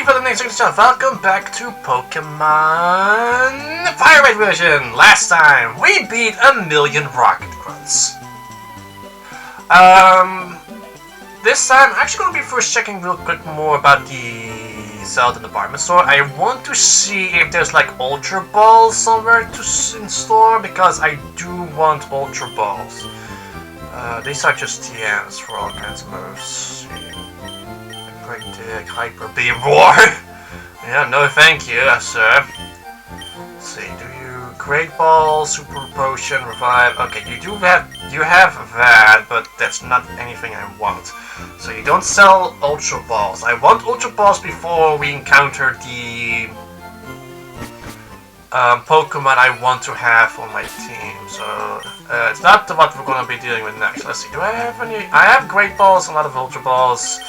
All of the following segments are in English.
for the next channel. Welcome back to Pokemon FireRed version. Last time we beat 1,000,000 rocket grunts. This time I'm actually gonna be first checking real quick more about the Zelda department store. I want to see if there's like Ultra Balls somewhere to in store because I do want Ultra Balls. These are just TMs for all kinds of moves. Great Dig, Hyper Beam, Roar! Yeah, no thank you, sir. Let's see, do you Great Ball, Super Potion, Revive? Okay, you have that, but that's not anything I want. So you don't sell Ultra Balls. I want Ultra Balls before we encounter the Pokemon I want to have on my team. So it's not what we're gonna be dealing with next. Let's see, do I have any? I have Great Balls, a lot of Ultra Balls.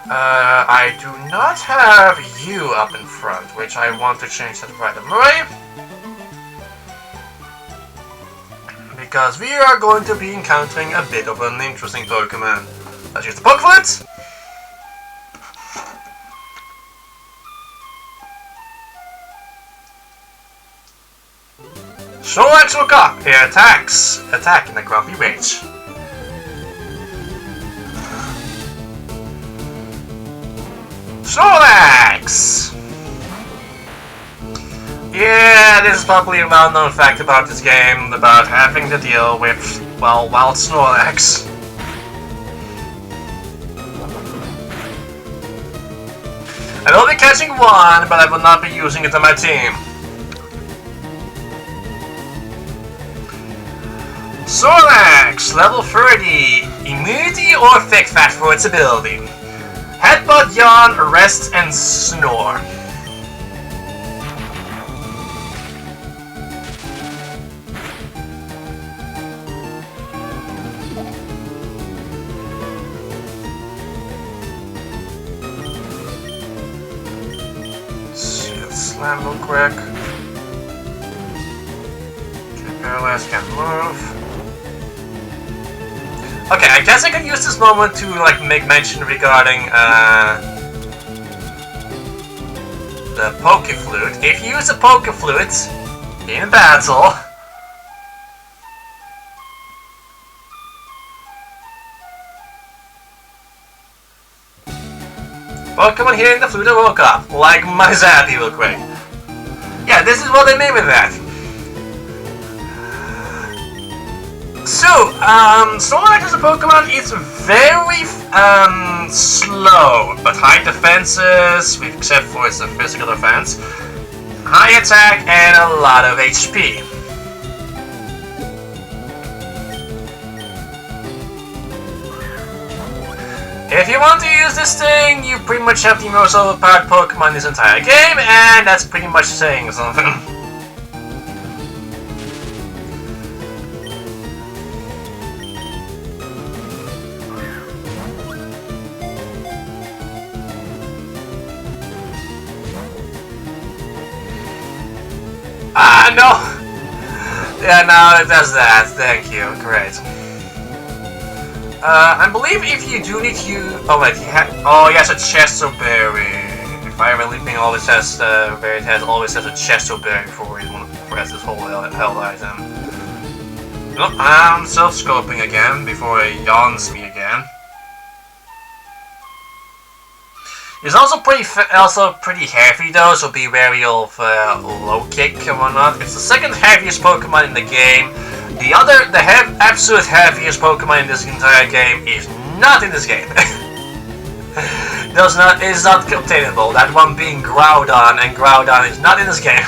I do not have you up in front, which I want to change that right away. Because we are going to be encountering a bit of an interesting Pokemon. Let's use the Pokeflute! Snorlax woke up! It attacks! Attack in a grumpy rage. Snorlax! Yeah, this is probably a well-known fact about this game, about having to deal with, well, wild Snorlax. I will be catching one, but I will not be using it on my team. Snorlax, level 30, immunity or thick fat for its ability. Headbutt, Yawn, Rest, and Snore. Slam real quick. Okay, Paralyze can't move. Okay, I guess I can use this moment to like make mention regarding the Pokeflute. If you use a Pokeflute in battle, Pokemon hearing the flute woke up, like my Zappy real quick. Yeah, this is what I mean with that. So, Snorlax as a Pokemon is very, slow, but high defenses, except for its physical defense, high attack, and a lot of HP. If you want to use this thing, you pretty much have the most overpowered Pokemon in this entire game, and that's pretty much saying something. No! Yeah, no, it does that. Thank you. Great. I believe if you do need to... Oh, wait, oh, he has a Chesto Berry. If I remember, Leaping always has, Veritas always has a Chesto Berry before he has this whole held item. Nope, I'm self-scoping again before he yawns me again. He's also pretty heavy though, so be wary of low kick and whatnot. It's the second heaviest Pokemon in the game. The absolute heaviest Pokemon in this entire game is not in this game. Is not obtainable. That one being Groudon, and Groudon is not in this game.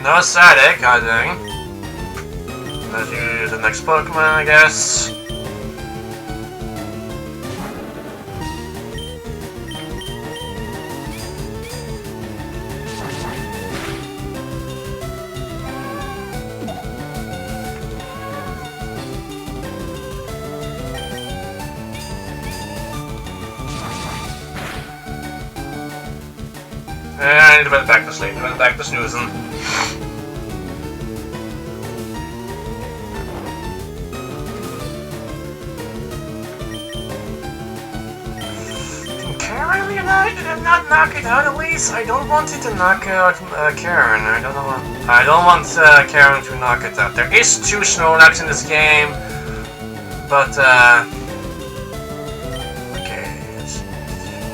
No static, I think. Let's use the next Pokemon, I guess. And it went back to sleep. It went back to snoozing. Can Karen really not knock it out at least? I don't want it to knock out Karen. I don't want Karen to knock it out. There is 2 Snorlax in this game, but okay,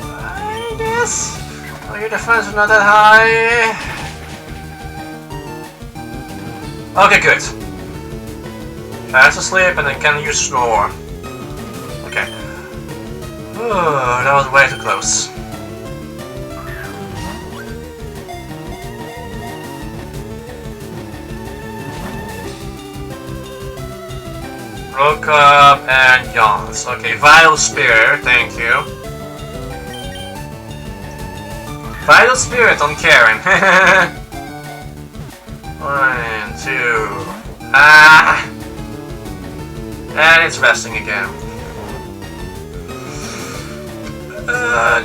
I guess. Oh, your defense is not that high. Okay, good. Fast asleep and then can use Snore. Okay. Oh, that was way too close. Broke up and yawns. Okay, Vital Spirit, thank you. Vital Spirit on Karen. 1, 2. Ah! And it's resting again.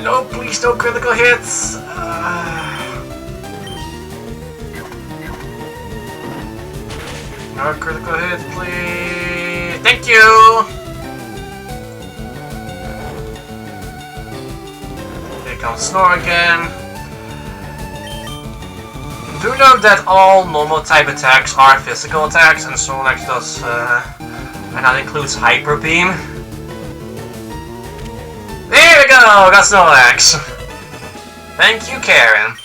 No, please, no critical hits. No critical hits, please. Thank you. Here comes Snore again. Do note that all normal type attacks are physical attacks, and Snorlax does, and that includes Hyper Beam. There we go, got Snorlax. Thank you, Karen.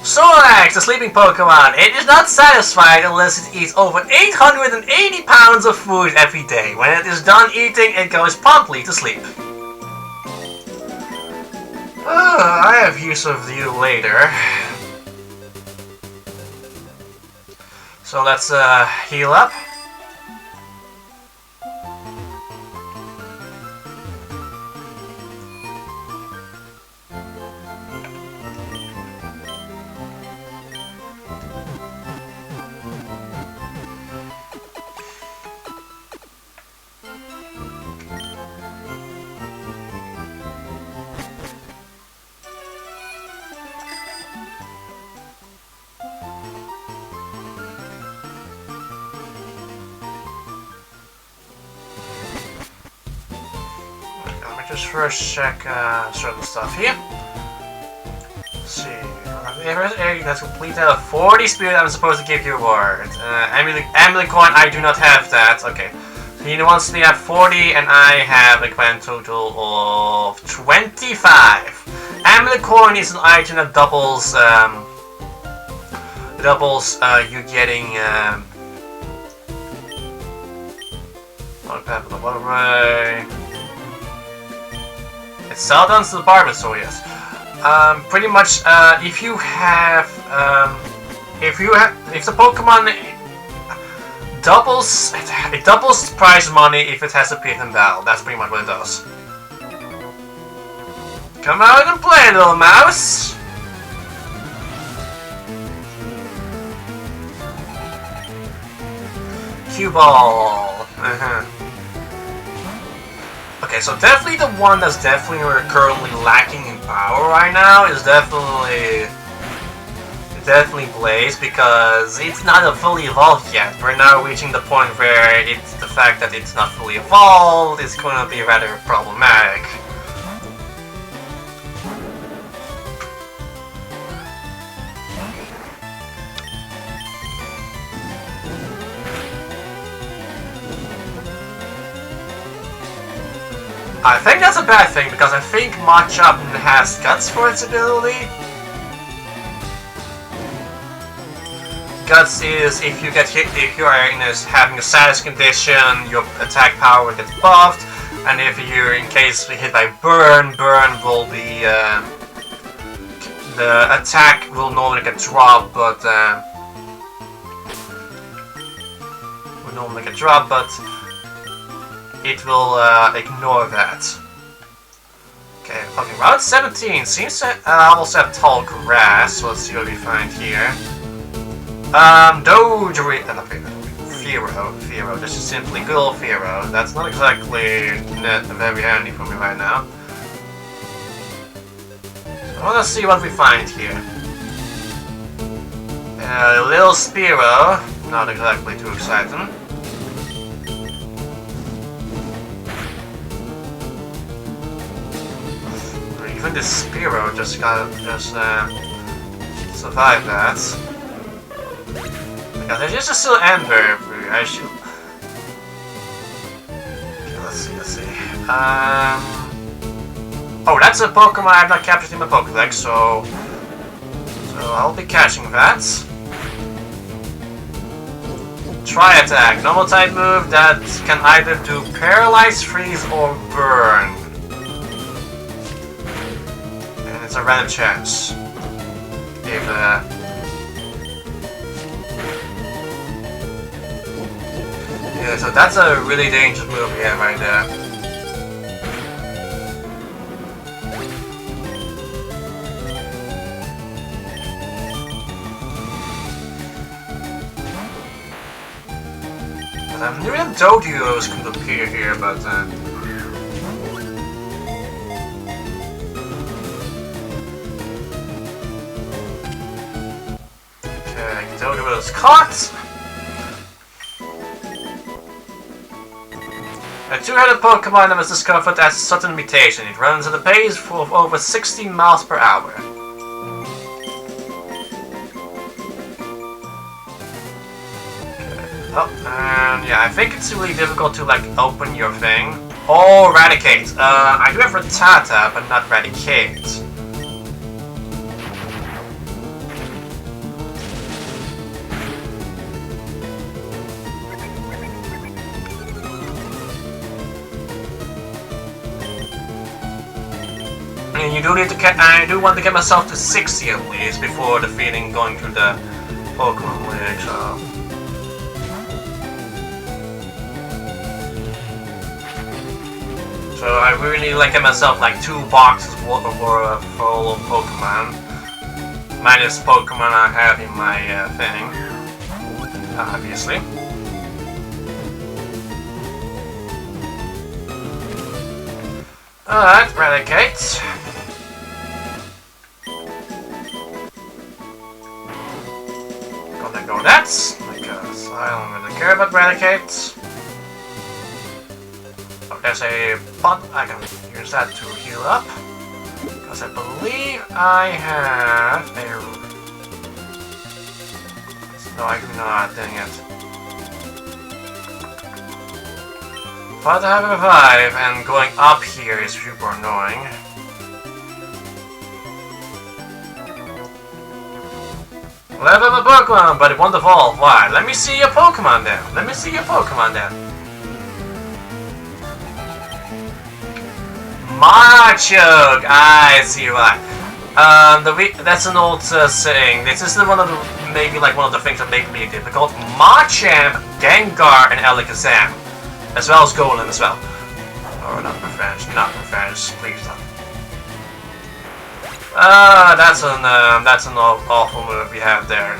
Snorlax, the sleeping Pokemon. It is not satisfied unless it eats over 880 pounds of food every day. When it is done eating, it goes promptly to sleep. I have use of you later. So let's heal up. Just first check certain stuff here. Let's see. That's completed 40 spirit I'm supposed to give you a reward. Amelicorn, I do not have that. Okay. So he wants me to have 40 and I have a grand total of 25. Amelicorn is an item that doubles you getting Water Ray. It's seldom to the Barbasol, yes. Pretty much, if the Pokemon doubles, it doubles prize money if it has appeared in battle. That's pretty much what it does. Come out and play, little mouse. Cue ball. Okay, so definitely the one that's definitely currently lacking in power right now is definitely Blaze, because it's not fully evolved yet. We're now reaching the point where it's the fact that it's not fully evolved is going to be rather problematic. I think that's a bad thing, because I think Machop has guts for its ability. Guts is if you get hit, if you are having a status condition, your attack power gets buffed, and if you're in case hit by Burn will be the attack will normally get dropped, but it will ignore that. Okay, Route 17 seems to almost have tall grass, so let's see what we find here. Firo, this is simply good old Firo. That's not exactly very handy for me right now. I wanna see what we find here. Little Spearow, not exactly too exciting. Even the Spearow just survived that. Because there's just still Ember. I should. Okay, let's see. Oh, that's a Pokemon I have not captured in my Pokédex, so I'll be catching that. Try attack, normal type move that can either do paralyze, freeze, or burn. And it's a random chance. If yeah, so that's a really dangerous move we have right there. I knew that Doduos could appear here, but okay, Doduos caught! A two-headed Pokemon that was discovered as a sudden mutation. It runs at a pace of over 16 miles per hour. Oh, and yeah, I think it's really difficult to like open your thing. Oh, Eradicate. I do have Rattata, but not Eradicate. And you do need to get. I do want to get myself to 60 at least before defeating going through the Pokemon League. So I really like get myself like 2 boxes full of Pokemon. Minus Pokemon I have in my thing. Obviously. Alright, Eradicate. Gonna go nuts, because I don't really care about Eradicate. There's a pot, I can use that to heal up. Because I believe I have a... No, I do not, dang it. But I have a 5, and going up here is super annoying. Level up a Pokemon, but it won't evolve. Why? Let me see your Pokemon then. Let me see your Pokemon then. Machug! I see why. That's an old saying. This is one of the, maybe like one of the things that make me difficult. Machamp, Gengar, and Alakazam. As well as Golem as well. Oh, not revenge, please don't. That's an awful move we have there.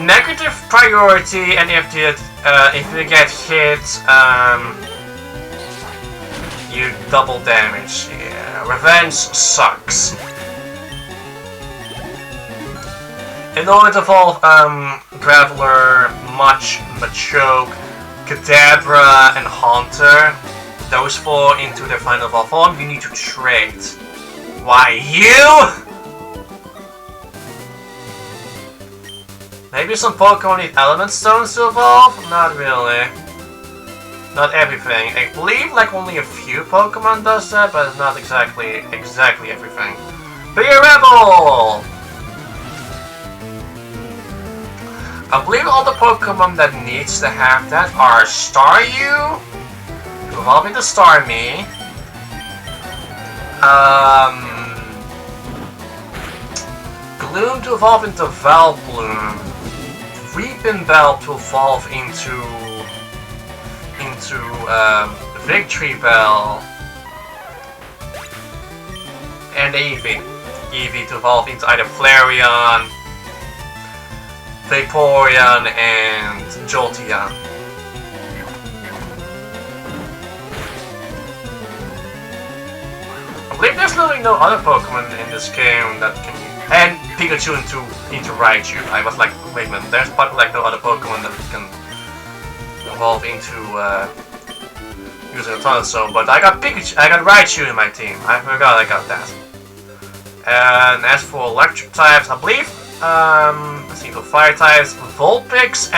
Negative priority, and if you get hit, you double damage. Yeah, revenge sucks. In order to evolve Graveler, Machoke, Kadabra, and Haunter, those 4 into their final evolve form, you need to trade. Why you? Maybe some Pokemon need Element Stones to evolve? Not really. Not everything. I believe like only a few Pokemon does that, but not exactly everything. Be a rebel! I believe all the Pokemon that needs to have that are Staryu, to evolve into Starmie, Gloom to evolve into Valbloom, Weepinbell to evolve into Victory Bell, and Eevee. Eevee to evolve into either Flareon, Vaporeon, and Jolteon. believe there's literally no other Pokemon in this game that can... And Pikachu into Raichu. I was like, wait a minute, there's probably like no other Pokemon that can evolve into using a Tunnel Zone, but I got Pikachu, I got Raichu in my team. I forgot I got that. And as for electric types, I believe, let's see, for fire types, Vulpix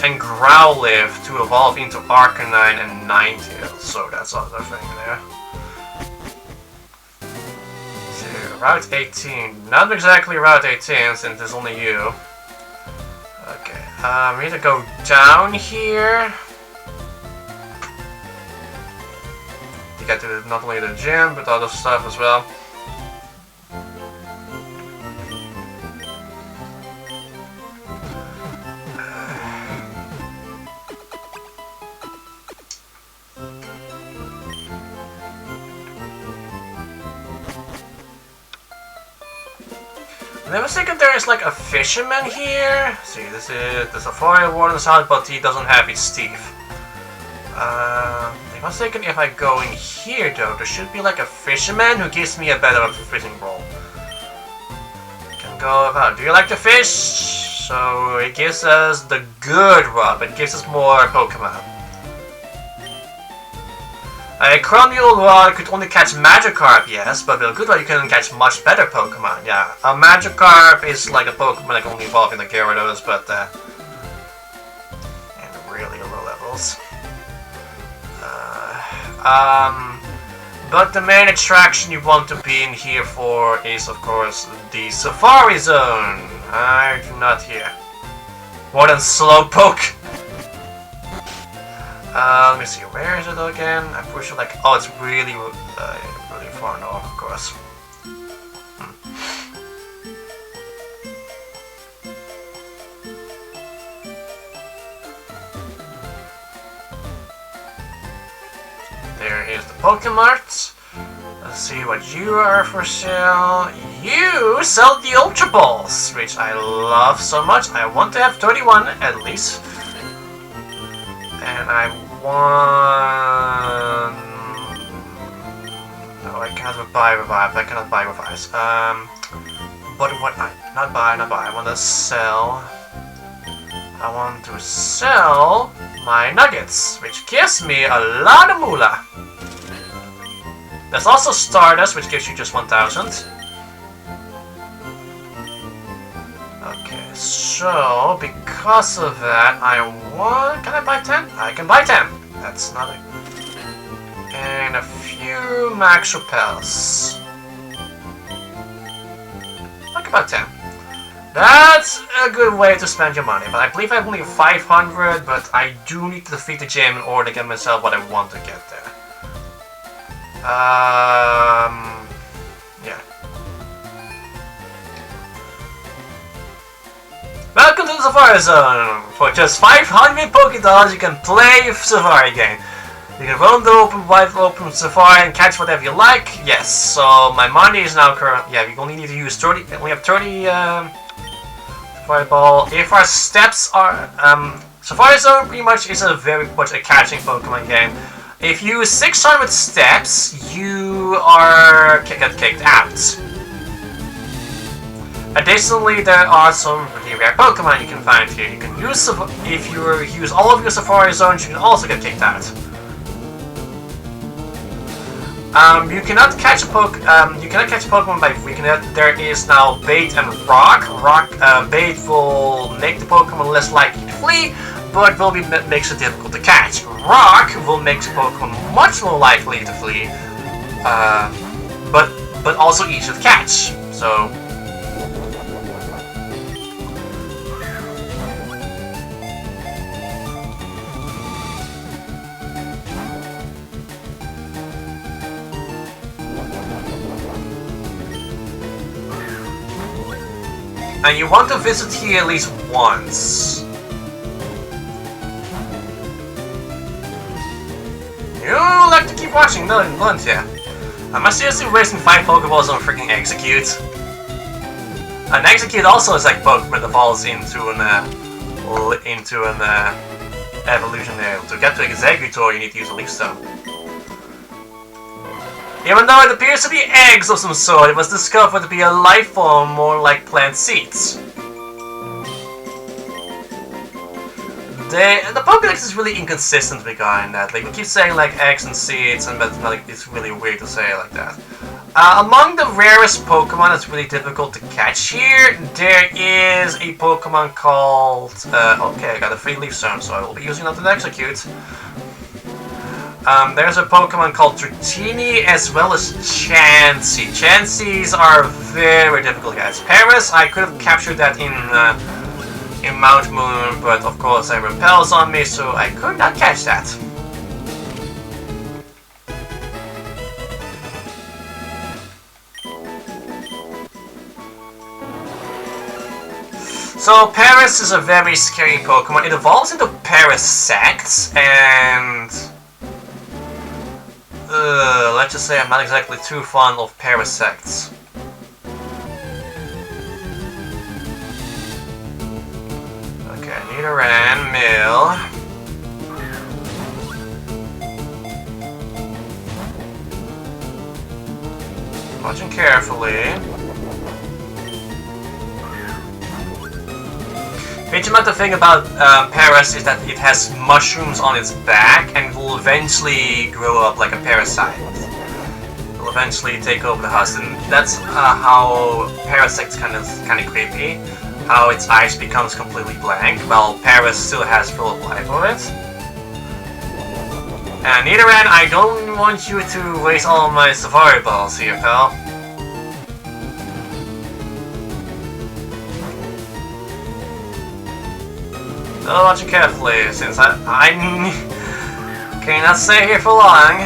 and Growlithe to evolve into Arcanine and Ninetales. So that's another thing there. So, Route 18. Not exactly Route 18 since there's only you. Okay, we need to go down here. To get to not only the gym, but other stuff as well. And I was thinking there is like a fisherman here. See, this is the Safari Warden's house, but he doesn't have his teeth. I was thinking if I go in here though, there should be like a fisherman who gives me a better fishing role. Can go about. Do you like to fish? So it gives us the good rub. It gives us more Pokemon. A Chromial Rod could only catch Magikarp, yes, but with a good rod you can catch much better Pokemon, yeah. A Magikarp is like a Pokemon that can only evolve into Gyarados, but and really low levels. But the main attraction you want to be in here for is, of course, the Safari Zone. I do not hear. More than Slowpoke. Let me see, where is it again? I'm pretty sure, like, oh, it's really, really far north, of course. There is the Pokemart. Let's see what you are for sale. You sell the Ultra Balls, which I love so much. I want to have 31 at least. And I want... No, I cannot buy Revive. I cannot buy Revives. But what I... Not buy. I want to sell... I want to sell my Nuggets, which gives me a lot of moolah. There's also Stardust, which gives you just 1,000. Okay, so because of that, I want... Can I buy 10? I can buy 10. That's not it. And a few Max Repels. Like about 10. That's a good way to spend your money, but I believe I have only 500, but I do need to defeat the gym in order to get myself what I want to get there. Yeah. Welcome to the Safari Zone! For just 500 Pokédollars you can play a Safari game. You can roam the wide open Safari and catch whatever you like. Yes, so my money is now current. Yeah, we only need to use 30. We only have 30 Safari Ball. If our steps are Safari Zone pretty much is a very much a catching Pokemon game. If you use 600 steps, you are get kicked out. Additionally, there are some really rare Pokemon you can find here. You can use if you use all of your Safari Zones, you can also get kicked out. You cannot catch Pokemon by weakness. There is now Bait and Rock. Bait will make the Pokemon less likely to flee, but will makes it difficult to catch. Rock will make the Pokemon much more likely to flee, but also easier to catch. So. And you want to visit here at least once. You like to keep watching, don't you? Am I seriously wasting 5 Pokeballs on a freaking Execute? An Execute also is like Pokemon that falls into an evolutionary. To get to Executor, you need to use a Leaf Stone. Even though it appears to be eggs of some sort, it was discovered to be a life form more like plant seeds. The Pokédex is really inconsistent regarding that. Like, we keep saying like eggs and seeds, and but like, it's really weird to say it like that. Among the rarest Pokemon that's really difficult to catch here, there is a Pokemon called... okay, I got a free Leaf Stone, so I will be using that to execute. There's a Pokemon called Dratini as well as Chansey. Chanseys are very difficult to catch. Paris, I could have captured that in Mount Moon, but of course it repels on me, so I could not catch that. So Paris is a very scary Pokemon. It evolves into Parasect, and let's just say I'm not exactly too fond of Parasects. Okay, Nidoran, Mill. Watching carefully. The thing about Paras is that it has mushrooms on its back and it will eventually grow up like a parasite. It will eventually take over the house, and that's how Parasect's kind of creepy. How its eyes becomes completely blank, while Paras still has full of life on it. And Nidoran, I don't want you to waste all my Safari Balls here, pal. So watch it carefully, since I cannot stay here for long.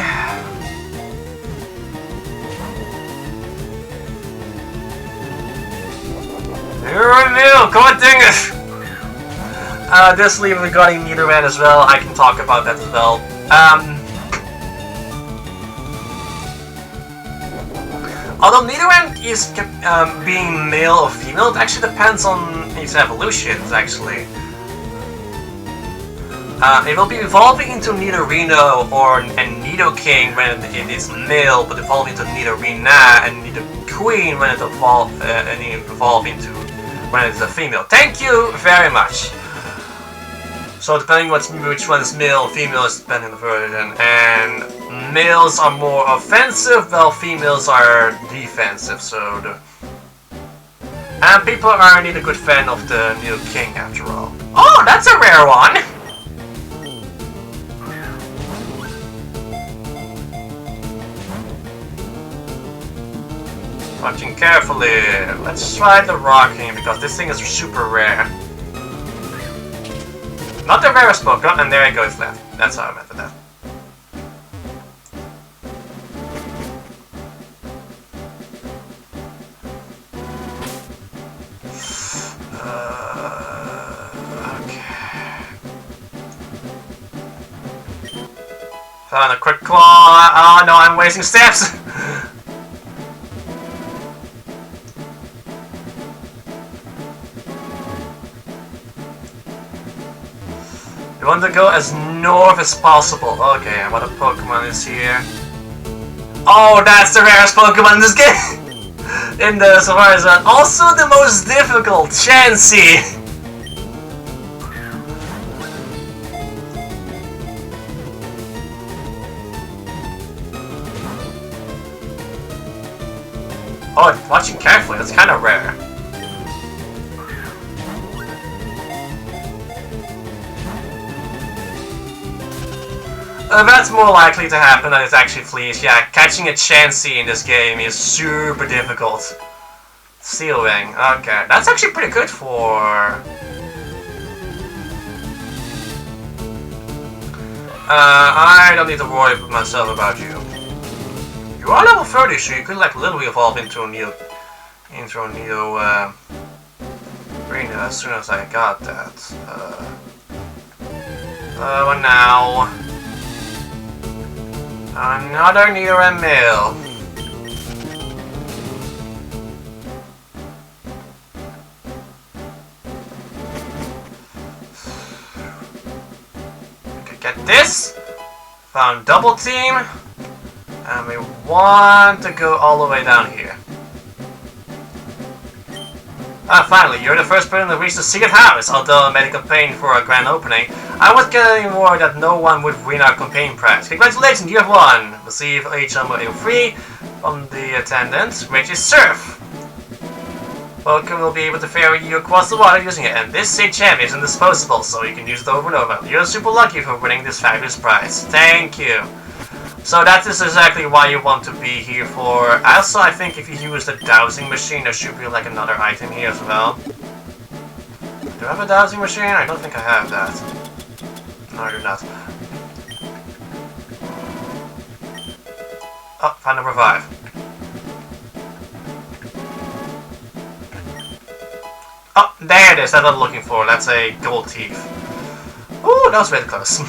Reveal, god dang it! This leave regarding Nidoran as well, I can talk about that as well. Although Nidoran is being male or female, it actually depends on its evolutions, actually. It will be evolving into Nidorino or Nidoking when it is male, but evolving into Nidorina and Nidoqueen when it evolve into when it is a female. Thank you very much. So depending which one is male or female is depending on the version, and males are more offensive while females are defensive. So and people are indeed a good fan of the Nidoking after all. Oh, that's a rare one. Watching carefully. Let's try the rocking because this thing is super rare. Not the rarest Pokemon, and there it goes left. That's how I meant that. Okay. Found a quick claw. Oh no, I'm wasting steps. You want to go as north as possible. Okay, and what a Pokemon is here? Oh, that's the rarest Pokemon in this game! In the Safari Zone. Also the most difficult, Chansey! Oh, watching carefully, that's kind of rare. That's more likely to happen than it's actually fleas. Yeah, catching a Chansey in this game is super difficult. Steel Ring, okay. That's actually pretty good for... I don't need to worry myself about you. You are level 30, so you could like literally evolve into a Nido Green as soon as I got that. What now? Another Nidoran male. get this. Found double team. And we want to go all the way down here. Ah, finally, you're the first person to reach the secret house. Although I made a campaign for a grand opening, I was getting worried that no one would win our campaign prize. Congratulations, you have won! Receive HM free from the attendant, which is Surf. Pokémon will be able to ferry you across the water using it, and this HM isn't disposable, so you can use it over and over. You're super lucky for winning this fabulous prize. Thank you. So that is exactly why you want to be here for. Also, I think if you use the dowsing machine, there should be like another item here as well. Do I have a dowsing machine? I don't think I have that. No, I do not. Oh, found a revive. Oh, there it is. That's what I'm looking for. That's a gold teeth. Ooh, that was really close.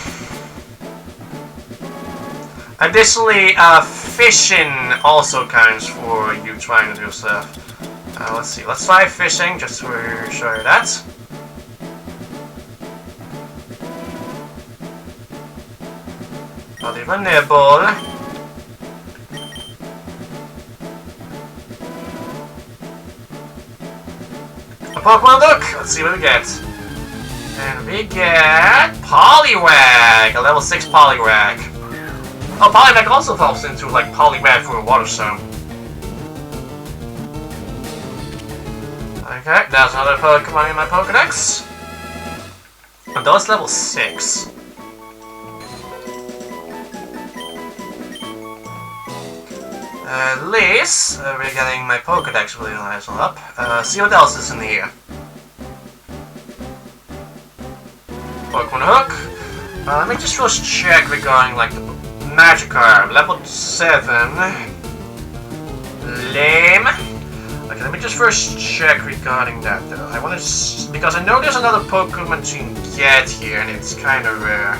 Additionally, fishing also counts for you trying to do stuff. Let's see, let's try fishing just to show you that. I'll leave a nibble. A Pokemon look! Let's see what we get. And we get Poliwag! A level 6 Poliwag. Oh, Poliwag also falls into like Poliwag for a water stone. Okay, there's another Pokemon in my Pokedex. And that's level 6. At least we're getting my Pokedex really nice one up. See what else is in here. Pokemon Hook. Let me just first check regarding like the Magikarp, level 7. Lame. Okay, let me just first check regarding that though. I want to because I know there's another Pokemon you can get here, and it's kind of rare.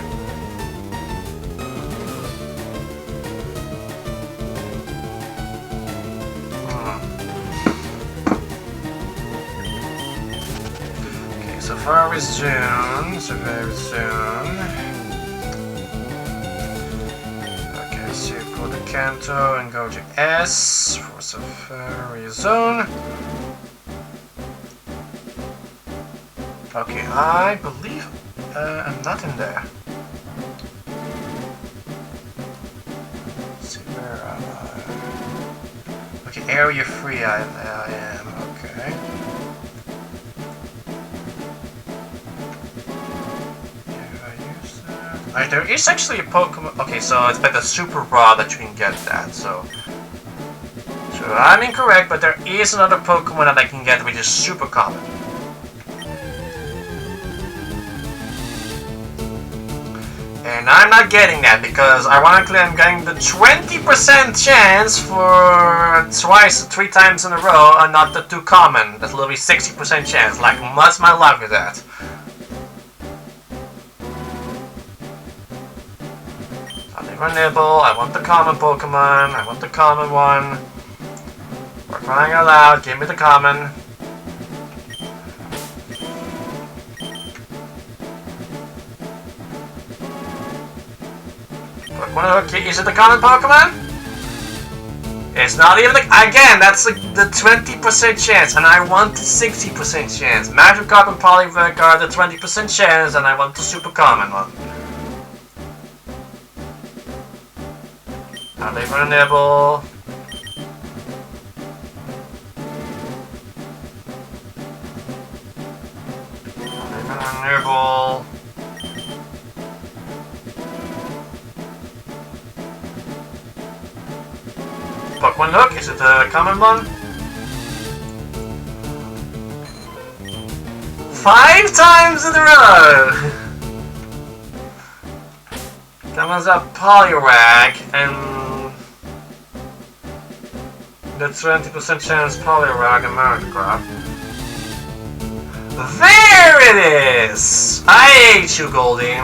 Okay, so very soon. So very soon. So you go to Kanto and go to S for Safari Zone. Okay, I believe I'm not in there. Let's see, where am I? Okay, Area 3 I am, okay. Right, there is actually a Pokemon. Okay, so it's by the Super Rod that you can get that. So I'm incorrect, but there is another Pokemon that I can get which is super common. And I'm not getting that because ironically I'm getting the 20% chance for three times in a row, and not the 2 common. That's literally 60% chance. Like, what's my luck with that? A nibble, I want the common Pokemon, I want the common one. We're crying out loud, give me the common. Pokemon, is it the common Pokemon? It's not even the, again, that's the 20% chance, and I want the 60% chance. Magikarp and Poliwag are the 20% chance, and I want the super common one. I'll leave a nibble. I'll leave a nibble. Pokemon Hook, is it the common one? 5 times in a row! Comes up Poliwag, and the 20% chance Poliwag and Magikarp. There it is! I hate you, Goldie.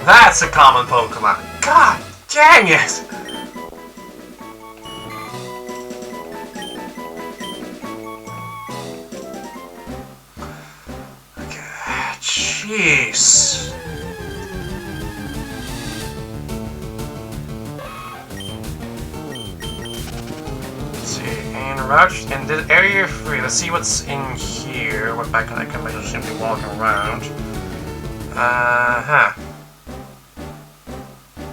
That's a common Pokemon. God dang it! peace. Let's see, in route in this area 3. Let's see what's in here. What back I can just simply walk around.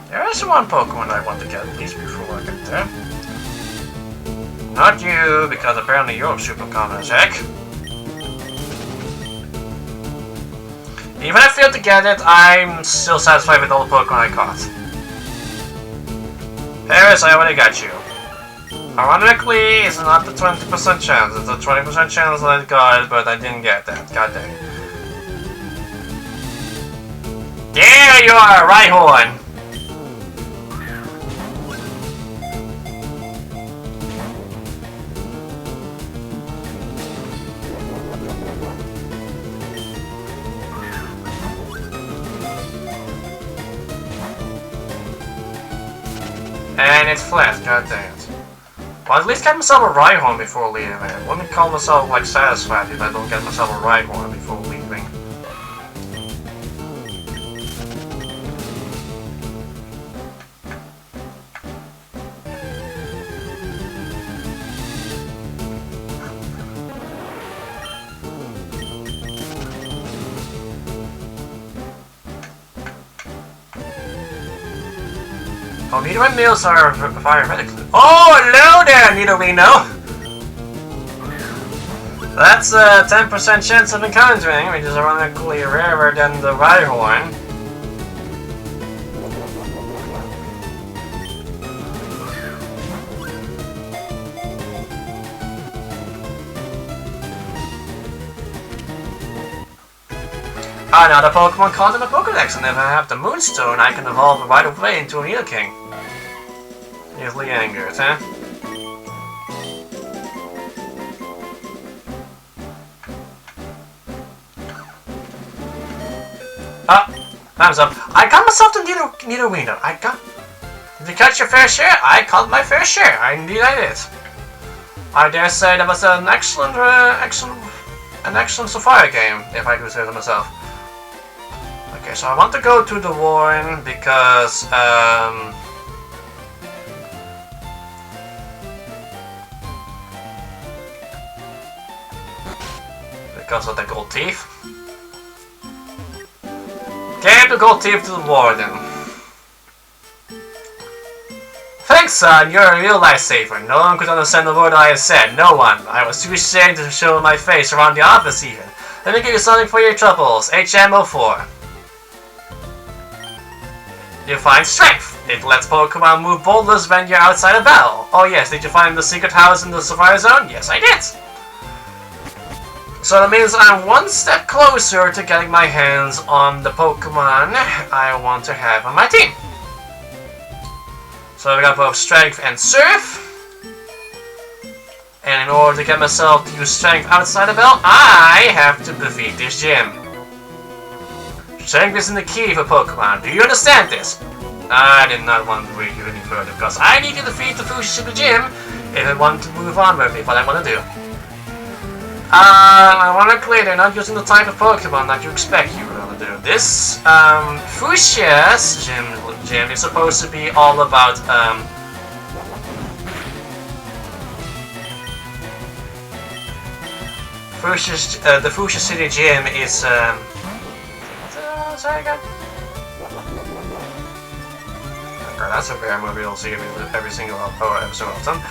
There is one Pokemon I want to get at least before I get there. Not you, because apparently you're super common as heck. Even if I failed to get it, I'm still satisfied with all the Pokemon I caught. Harris, I already got you. Ironically, it's not the 20% chance, it's a 20% chance that I got it, but I didn't get that. God dang. There you are, Rhyhorn! And it's flat, god dang it. Well, at least get myself a Rhyhorn before leaving. I wouldn't call myself like satisfied if I don't get myself a Rhyhorn before leaving. Oh, Nido and Meals are FireRed. Oh, hello there, Nidorino! That's a 10% chance of encountering, which is ironically rarer than the Rhyhorn. Another Pokemon caught in the Pokédex, and if I have the Moonstone, I can evolve right away into a Nidoking. Easily angered, huh? Thumbs up. I got myself the Nidorino. Did you catch your fair share? I caught my fair share. Indeed I did. I dare say that was an excellent Sapphire game, if I do say so myself. Okay, so I want to go to the Warren because, because of the gold teeth. Gave the gold teeth to the Warden. Thanks, son, you're a real lifesaver. No one could understand the word I had said. No one. I was too ashamed to show my face around the office even. Let me give you something for your troubles. HMO4. You find strength. It lets Pokemon move boulders when you're outside a battle. Oh yes, did you find the secret house in the Sapphire Zone? Yes, I did. So that means I'm one step closer to getting my hands on the Pokemon I want to have on my team. So I got both Strength and Surf. And in order to get myself to use Strength outside the battle, I have to defeat this gym. Strength isn't the key for Pokemon. Do you understand this? I did not want to read you any further because I need to defeat the Fuchsia in the gym if I want to move on with what I want to do. Ironically, they're not using the type of Pokemon that you expect you will do. This, Fuchsia's gym is supposed to be all about, the Fuchsia City gym is, sorry again? Okay, that's a rare movie you'll see every single episode of them.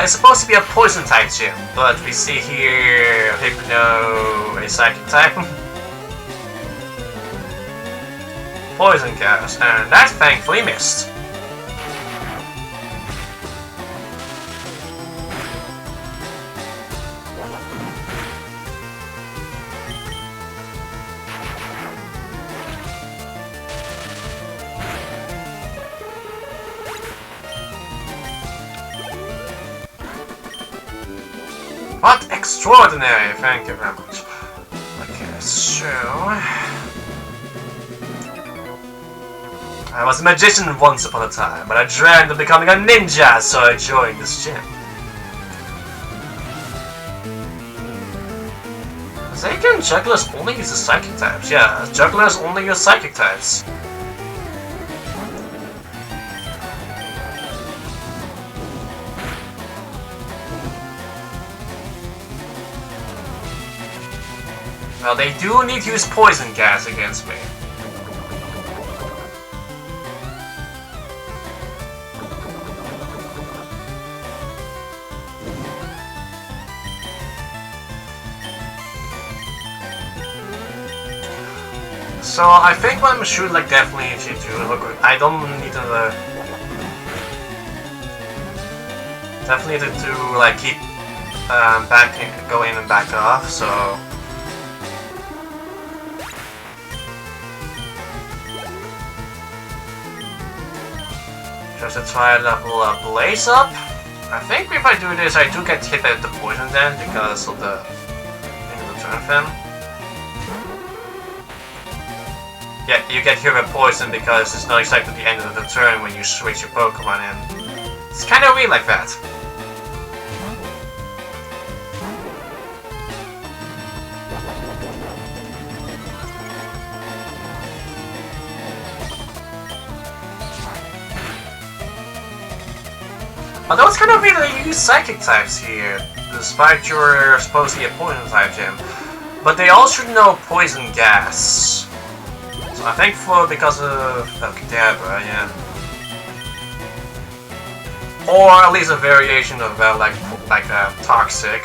It's supposed to be a poison type gym, but we see here Hypno, a psychic type. Poison cast, and that thankfully missed. What extraordinary! Thank you very much. Okay, so I was a magician once upon a time, but I dreamed of becoming a ninja, so I joined this gym. mistaken, jugglers only use the psychic types. Yeah, jugglers only use psychic types. Well, they do need to use poison gas against me. So I think when I'm shooting, like, definitely need to look. I don't need to. Definitely need to like keep go in and back off. So. Just to try to level Blaze up. I think if I do this, I do get hit by the poison then because of the end of the turn thing. Yeah, you get hit by poison because it's not exactly the end of the turn when you switch your Pokemon in. It's kind of weird like that. Although it's kind of weird that you use Psychic types here, despite you're supposedly a Poison type gym. But they all should know Poison Gas. So I think because of Kadabra, yeah. Or at least a variation of Toxic.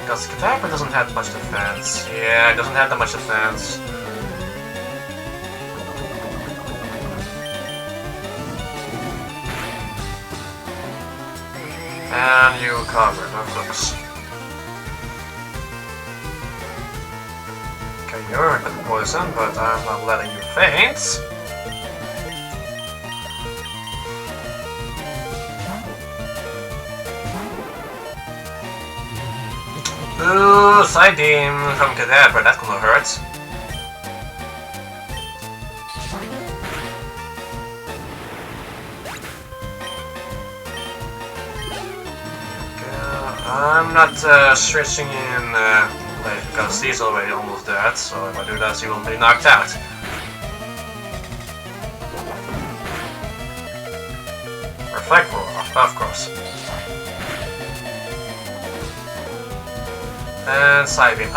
Because Kadabra doesn't have much defense. Yeah, it doesn't have that much defense. And you cover, no clicks. Okay, you're a bit poison, but I'm not letting you faint. Ooh, side beam from Kadabra, that's gonna hurt. I'm not switching in because he's already almost dead, so if I do that he will be knocked out. Reflect roll, of course. And side beam.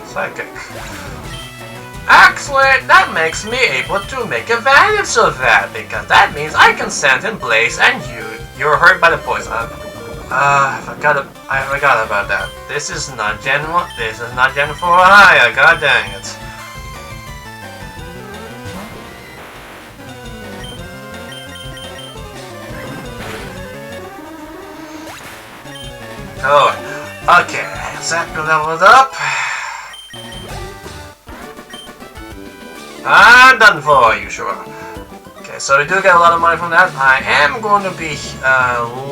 Psychic. Excellent! That makes me able to make advantage of that, because that means I can send in Blaze and you're hurt by the poison. I forgot about that. This is not Gen 1. This is not Gen 4 higher. God dang it. Oh, okay. Zapper leveled up. I'm done for you, sure. Okay, so we do get a lot of money from that. I am going to be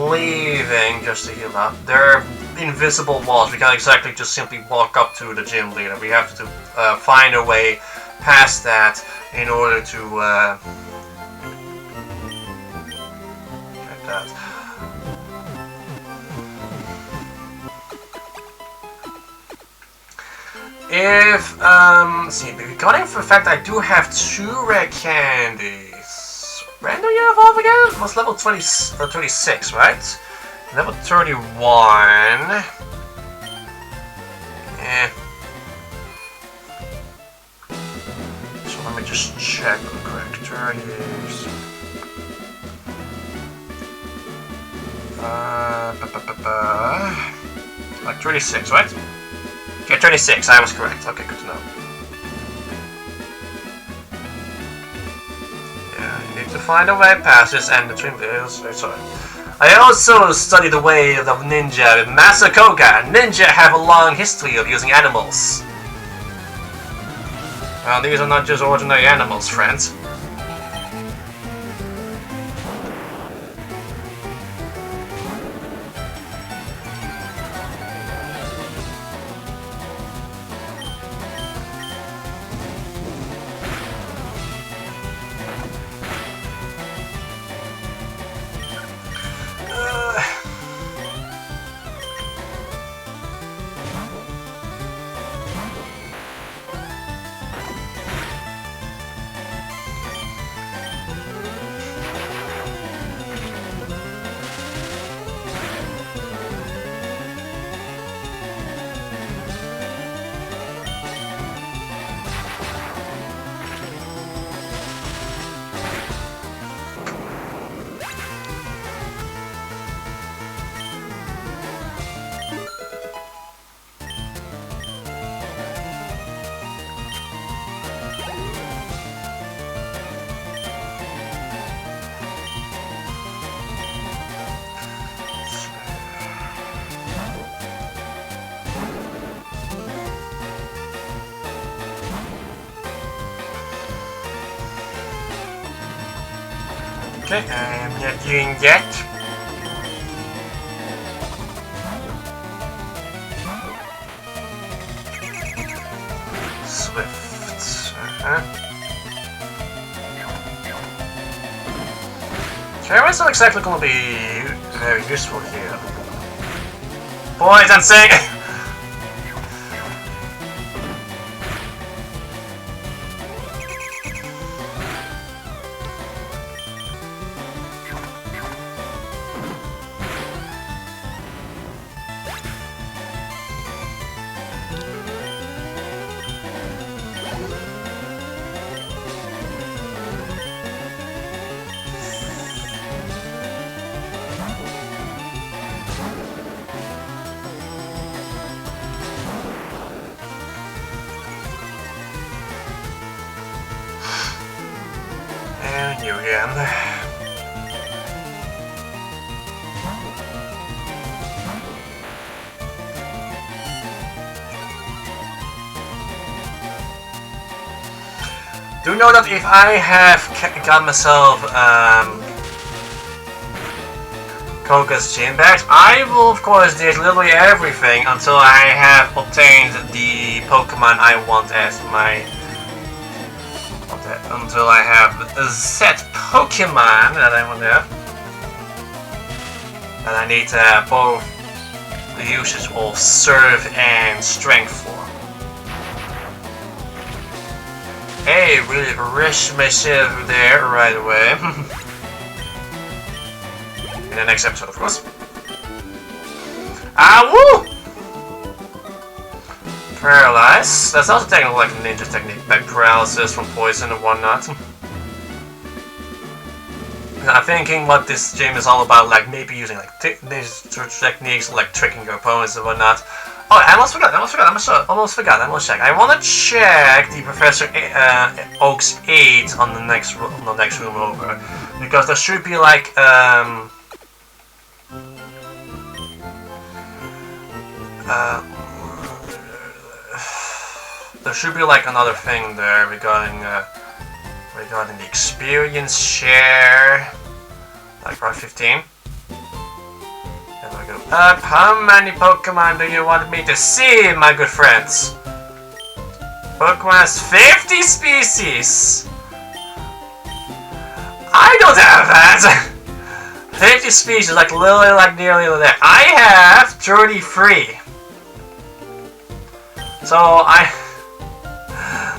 leaving just to heal up. They're invisible walls. We can't exactly just simply walk up to the gym leader. We have to find a way past that in order to check that. If, see, regarding for the fact I do have 2 rare candies. When do you evolve again? It was level 26, right? Level 31. Eh. So let me just check the correct targets. Like 36, right? Okay, 26, I was correct. Okay, good to know. Yeah, you need to find a way past this and between bills. Sorry. I also studied the way of ninja with Master Koga. Ninja have a long history of using animals. Well, these are not just ordinary animals, friends. Okay, I'm not doing that. Swift. Carrot's not exactly gonna be very useful here. Boys, I'm saying. And you again. Do know that if I have got myself Koga's gym bags, I will of course do literally everything until I have obtained the Pokemon I want as my... until I have a set Pokemon that I want to have. And I need to have both the usage of Surf and Strength for. Hey, really rush myself there right away. In the next episode, of course. Ah, woo! Paralyze. That's also technically like a ninja technique, like paralysis from poison and whatnot. I'm thinking what this game is all about, like maybe using like ninja techniques, like tricking your opponents and whatnot. Oh, I almost forgot. I check. I want to check the Professor Oak's 8 on the next room over, because there should be like there should be like another thing there regarding the experience share, like round 15. There we go. Up. How many Pokemon do you want me to see, my good friends? Pokemon has 50 species. I don't have that. 50 species, like literally, like nearly there. I have 33. So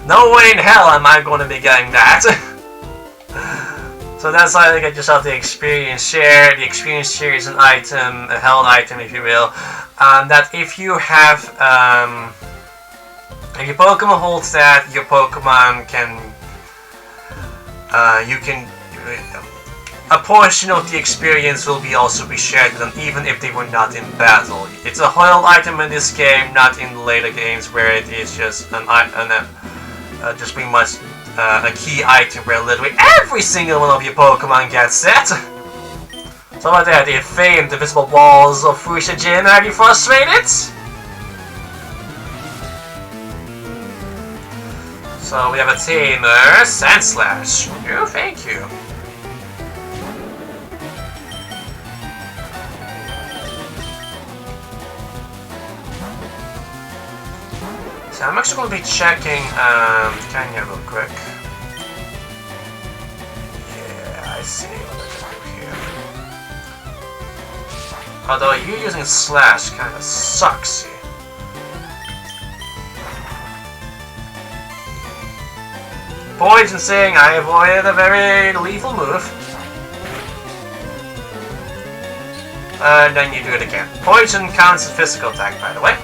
no way in hell am I going to be getting that. So that's why you get yourself the experience share. The experience share is an item, a held item if you will. That if you have, if your Pokemon holds that, your Pokemon can, a portion of the experience will also be shared with them, even if they were not in battle. It's a held item in this game, not in the later games where it is just just pretty much a key item where literally every single one of your Pokemon gets set. So right there, the famed invisible walls of Fuchsia Gym, are you frustrated? So we have a Tamer, Sandslash. Oh, thank you. So I'm actually going to be checking Kenya real quick. Yeah, I see what I can do here. Although you using Slash kind of sucks. Poison saying I avoided a very lethal move. And then you do it again. Poison counts as physical attack, by the way.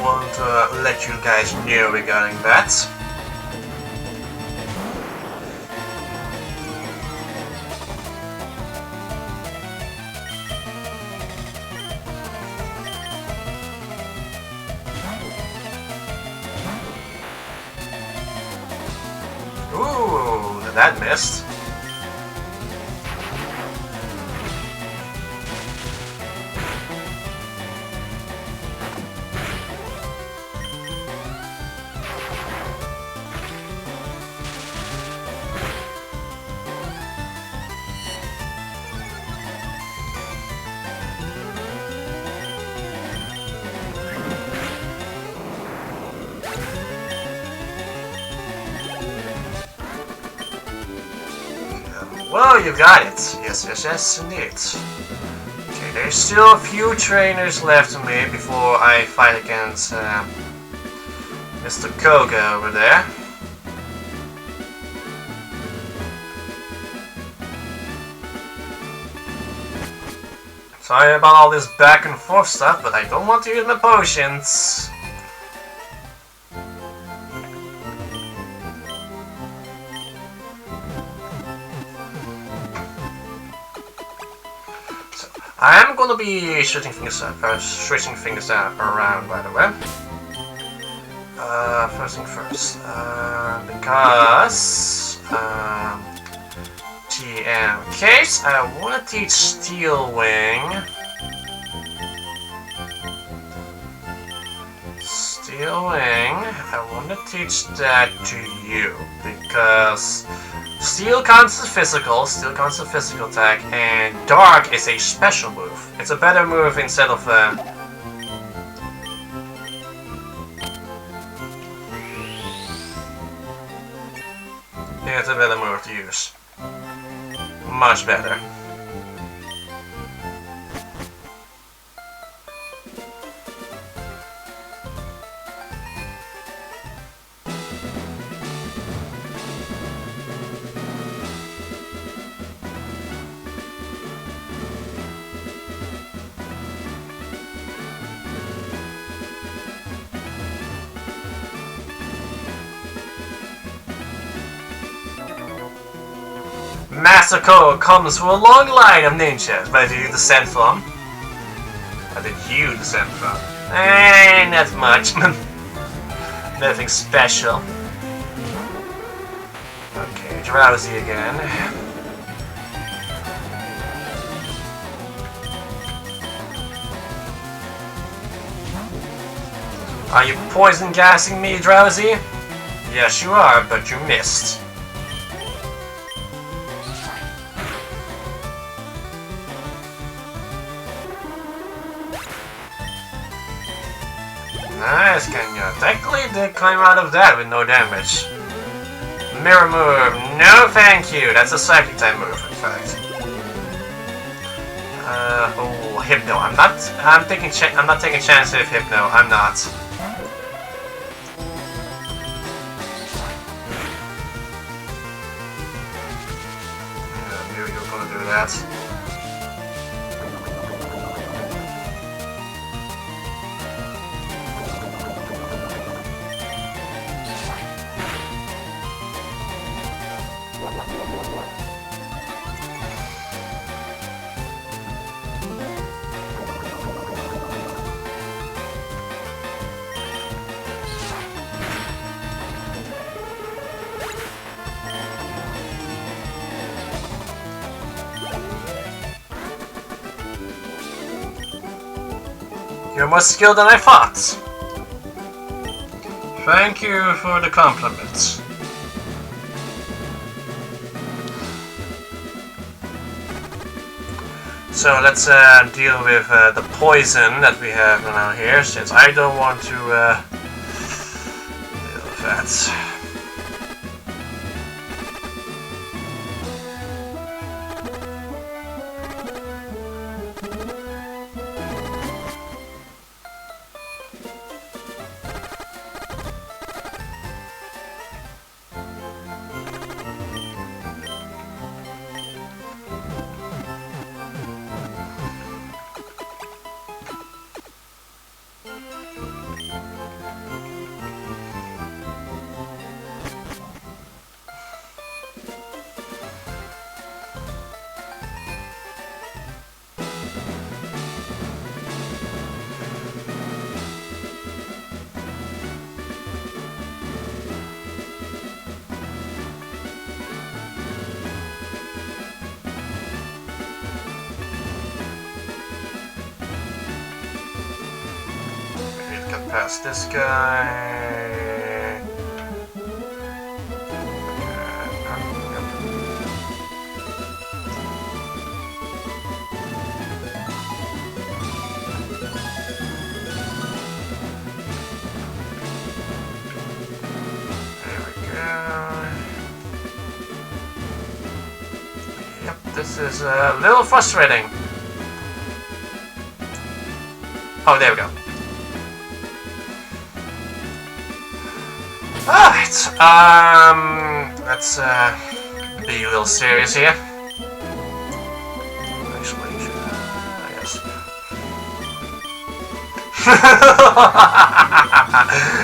Want to let you guys know regarding that. that missed. Well, you got it. Yes, indeed. Okay, there's still a few trainers left to me before I fight against Mr. Koga over there. Sorry about all this back and forth stuff, but I don't want to use my potions. I am going to be switching things around, by the way. First thing first, because TM case, I want to teach Steel Wing. Steel Wing, I want to teach that to you because Steel counts as physical attack, and Dark is a special move. It's a better move instead of yeah, it's a better move to use. Much better. Master Koga comes from a long line of ninjas. Where did you descend from? Where did you descend from? Not much. Nothing special. Okay, drowsy again. Are you poison gassing me, Drowsy? Yes, you are, but you missed. Nice, Kenya. Technically did climb out of that with no damage. Mirror move. No, thank you. That's a psychic type move, in fact. Oh, Hypno. I'm not taking chances with Hypno. I'm not. I knew you were gonna do that. You're more skilled than I thought. Thank you for the compliments. So let's deal with the poison that we have now here, since I don't want to deal with that. Past this guy. This is a little frustrating. Oh, there we go. Alright, let's be a little serious here. Actually, yes.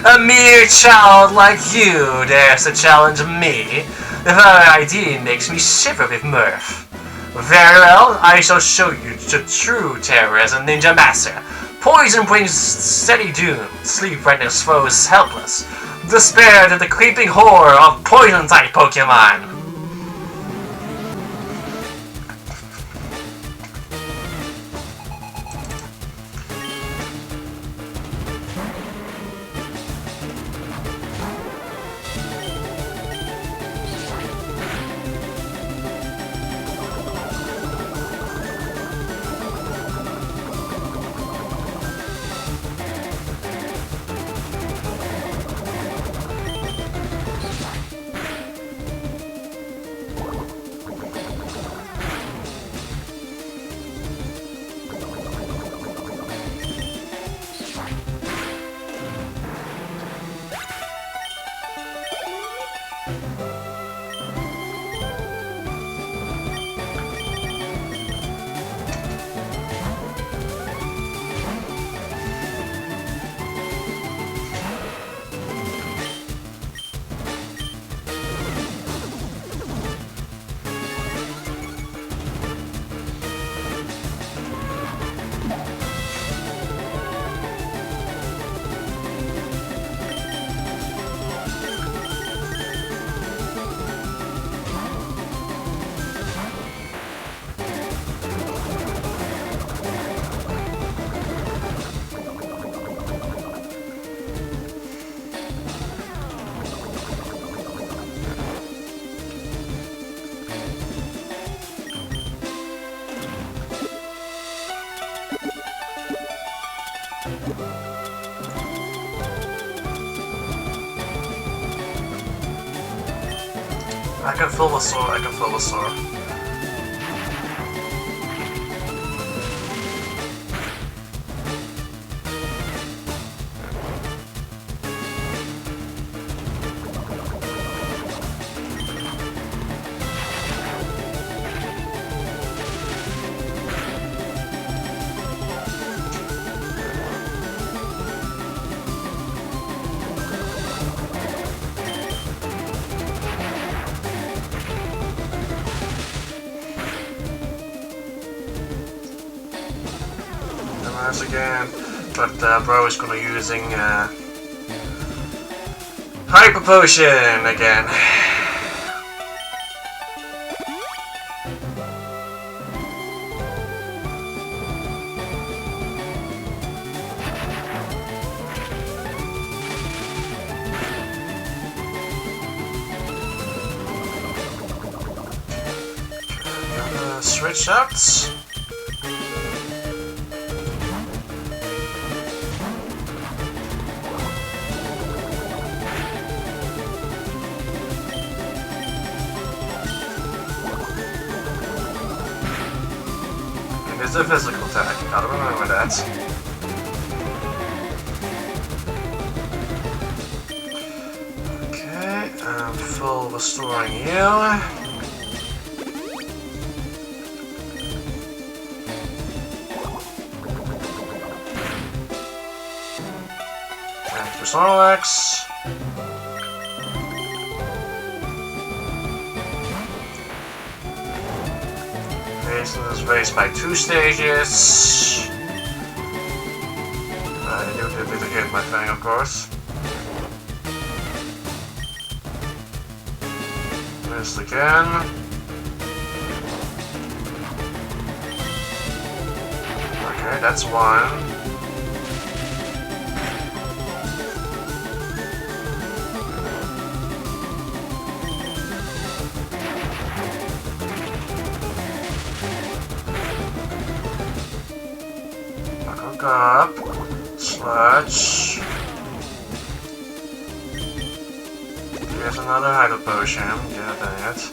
A mere child like you dares to challenge me. The very idea makes me shiver with mirth. Very well, I shall show you the true terror as a ninja master. Poison brings steady doom, sleep renders foes helpless. Despair to the creeping horror of poison-type Pokémon. I can feel the sword, I can feel the sword. Again, but bro is gonna using Hyper Potion again. Switch out. It's a physical attack, gotta remember that. Okay, I'm full restoring you. And for Snorlax. This race by 2 stages. I do a bit to hit my thing, of course. Missed again. Okay, that's one. Look up. Sludge. Here's another Hydro Potion. Yeah, dang it.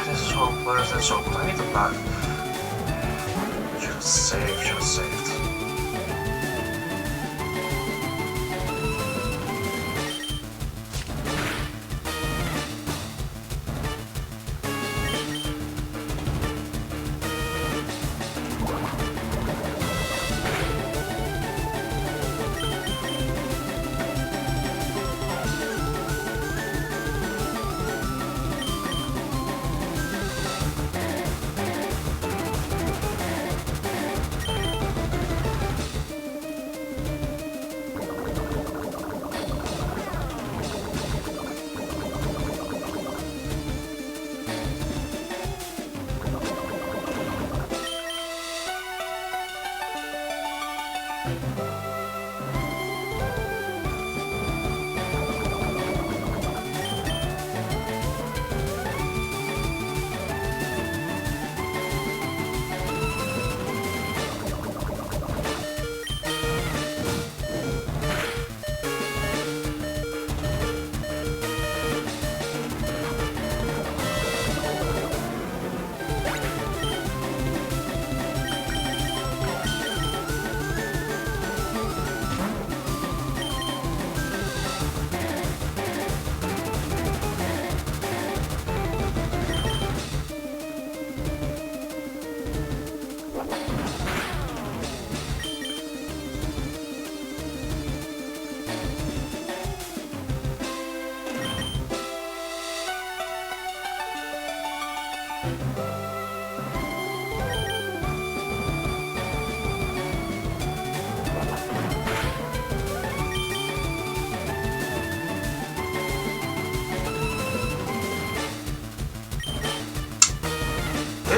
This is hopeless. This is hopeless. I need to back. Should have saved. Should have saved.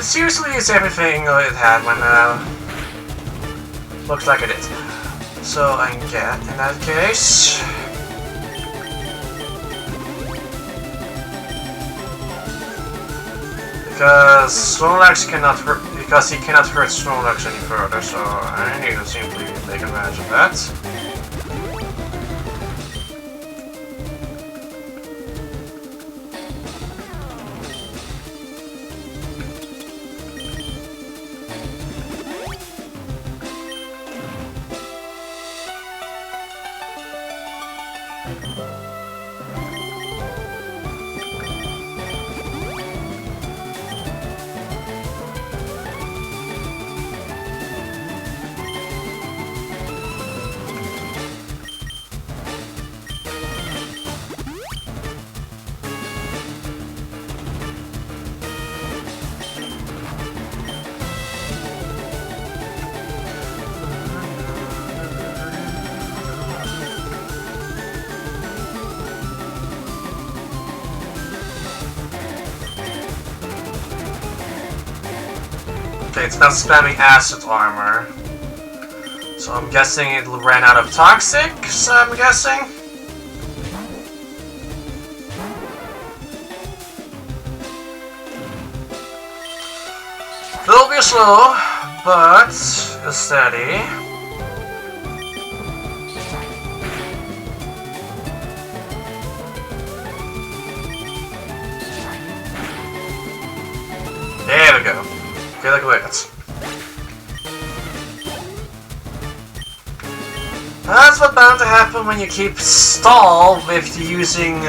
It seriously is everything it had when looks like it is. So I can get in that case. Because Snorlax cannot hurt, because he cannot hurt Snorlax any further, so I need to simply take advantage of that. Okay, it's not spamming acid armor. So I'm guessing it ran out of toxic, so I'm guessing. It'll be slow, but steady. There we go. Okay, look at that. That's what's bound to happen when you keep stall with using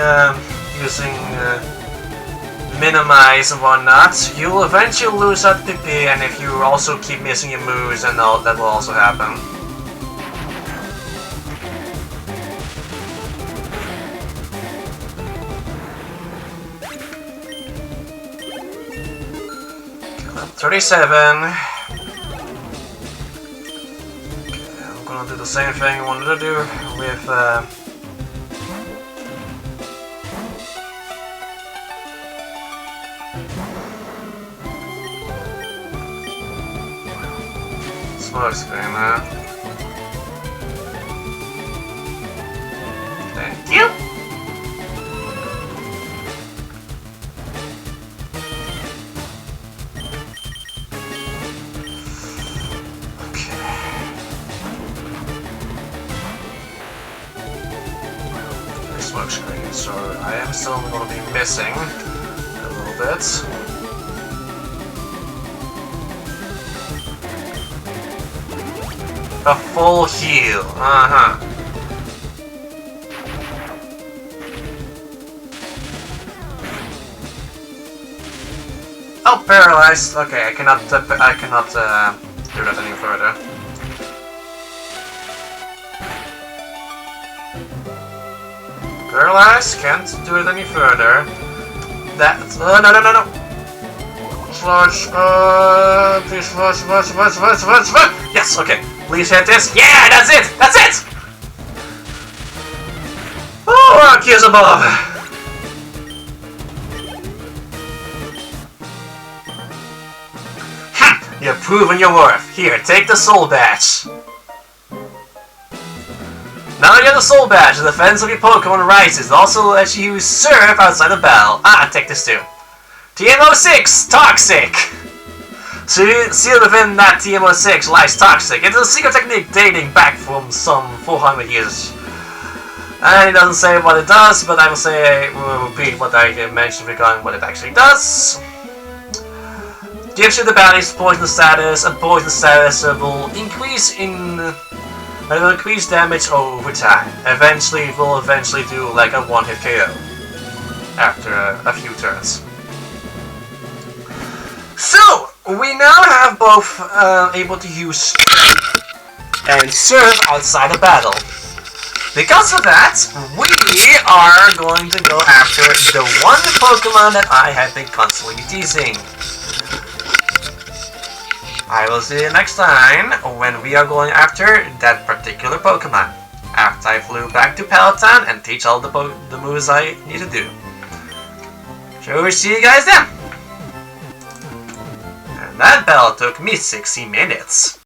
minimize and whatnot. You'll eventually lose that PP, and if you also keep missing your moves, and all that will also happen. Okay, 37. Okay, I'm gonna do the same thing I wanted to do with smoke screen, Thank you. Smoke screen, so I am still going to be missing a little bit. A full heal, Oh, paralyzed. Okay, I cannot do that any further. Paralyzed, can't do it any further. That, no. Sludge, please, sludge. Yes, okay. Please hit this. Yeah, that's it! Oh, Arceus above. You've proven your worth. Here, take the soul badge. Now you have the soul badge, the defense of your Pokémon rises. It also lets you surf outside the battle. Take this too. TMO6, Toxic! Sealed within that TMO6 lies Toxic. It's a secret technique dating back from some 400 years. And it doesn't say what it does, but I will repeat what I mentioned regarding what it actually does. Gives you the body's poison status, and poison status will increase damage over time. Eventually, it will do like a one-hit KO after a few turns. So, we now have both able to use strength and serve outside the battle. Because of that, we are going to go after the one Pokemon that I have been constantly teasing. I will see you next time when we are going after that particular Pokemon. After I flew back to Peloton and teach all the moves I need to do. So we see you guys then! And that battle took me 60 minutes.